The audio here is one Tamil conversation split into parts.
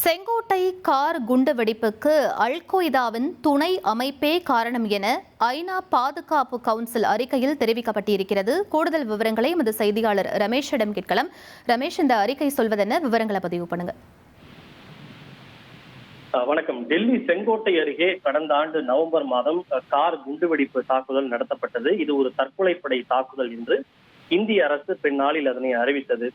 செங்கோட்டை கார் குண்டுவெடிப்புக்கு அல்-கொய்தாவின் துணை அமைப்பே காரணம் என ஐநா பாதுகாப்பு கவுன்சில் அறிக்கையில் தெரிவிக்கப்பட்டிருக்கிறது. கூடுதல் விவரங்களை எமது செய்தியாளர் ரமேஷிடம் கேட்கலாம். ரமேஷ், இந்த அறிக்கை சொல்வதென்ன? விவரங்களை பதிவு பண்ணுங்க. வணக்கம். டெல்லி செங்கோட்டை அருகே கடந்த ஆண்டு நவம்பர் மாதம் கார் குண்டுவெடிப்பு தாக்குதல் நடத்தப்பட்டது. இது ஒரு தற்கொலைப்படை தாக்குதல் என்று இந்திய அரசு பின்னாளில் அதனை அறிவித்தது.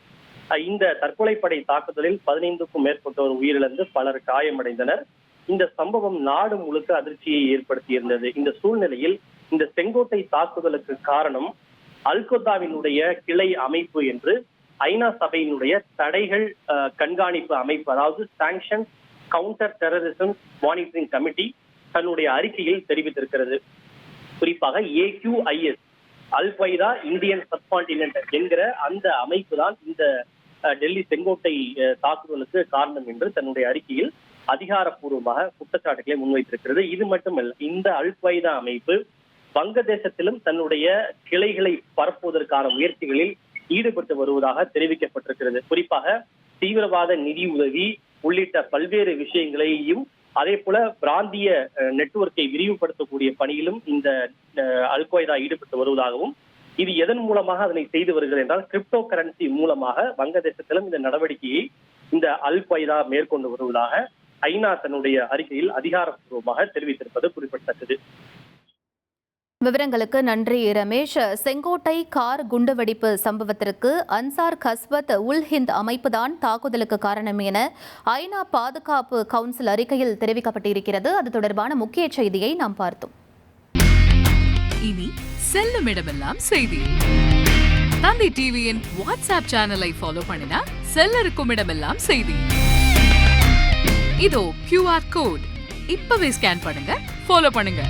இந்த தற்கொலைப்படை தாக்குதலில் 15க்கும் மேற்பட்டோர் உயிரிழந்து பலர் காயமடைந்தனர். இந்த சம்பவம் நாடு முழுக்க அதிர்ச்சியை ஏற்படுத்தியிருந்தது. இந்த சூழ்நிலையில் இந்த செங்கோட்டை தாக்குதலுக்கு காரணம் அல்-கொய்தாவினுடைய கிளை அமைப்பு என்று ஐநா சபையினுடைய தடைகள் கண்காணிப்பு அமைப்பு, அதாவது sanction counter terrorism monitoring committee தன்னுடைய அறிக்கையில் தெரிவித்திருக்கிறது. குறிப்பாக AQIS, அல்-கொய்தா இந்தியன் சப்கான்டினென்ட் என்கிற அந்த அமைப்பு தான் இந்த டெல்லி செங்கோட்டை தாக்குதலுக்கு காரணம் என்று தன்னுடைய அறிக்கையில் அதிகாரப்பூர்வமாக குற்றச்சாட்டுகளை முன்வைத்திருக்கிறது. இது மட்டுமல்ல, இந்த அல்-கொய்தா அமைப்பு வங்கதேசத்திலும் தன்னுடைய கிளைகளை பரப்புவதற்கான முயற்சிகளில் ஈடுபட்டு வருவதாக தெரிவிக்கப்பட்டிருக்கிறது. குறிப்பாக தீவிரவாத நிதி உதவி உள்ளிட்ட பல்வேறு விஷயங்களையும், அதே போல பிராந்திய நெட்வொர்க்கை விரிவுபடுத்தக்கூடிய பணியிலும் இந்த அல்-கொய்தா ஈடுபட்டு வருவதாகவும், இது எதன் மூலமாக அதனை செய்து வருகிறது என்றால் கிரிப்டோ கரன்சி மூலமாக வங்கதேசத்திலும் இந்த நடவடிக்கையை இந்த அல்-கொய்தா மேற்கொண்டு வருவதாக ஐநா தன்னுடைய அறிக்கையில் அதிகாரப்பூர்வமாக தெரிவித்திருப்பது குறிப்பிடத்தக்கது. விவரங்களுக்கு நன்றி ரமேஷ். செங்கோட்டை கார் குண்டுவெடிப்பு சம்பவத்திற்கு அன்சார் கஸ்வத் உல் ஹிந்த் அமைப்புதான் தாக்குதலுக்கு காரணம் என ஐநா பாதுகாப்பு கவுன்சில் அறிக்கையில் தெரிவிக்கப்பட்டிருக்கிறது. அது தொடர்பான முக்கிய செய்தியை நாம் பார்த்தோம். இனி செல்லும் இடமெல்லாம் செய்தி. தந்தி டிவியின் வாட்ஸ்அப் சேனலை ஃபாலோ பண்ணினா செல்லருக்கும் இடமெல்லாம் செய்தி. இதோ QR கோட், இப்பவே ஸ்கேன் பண்ணுங்க, ஃபாலோ பண்ணுங்க.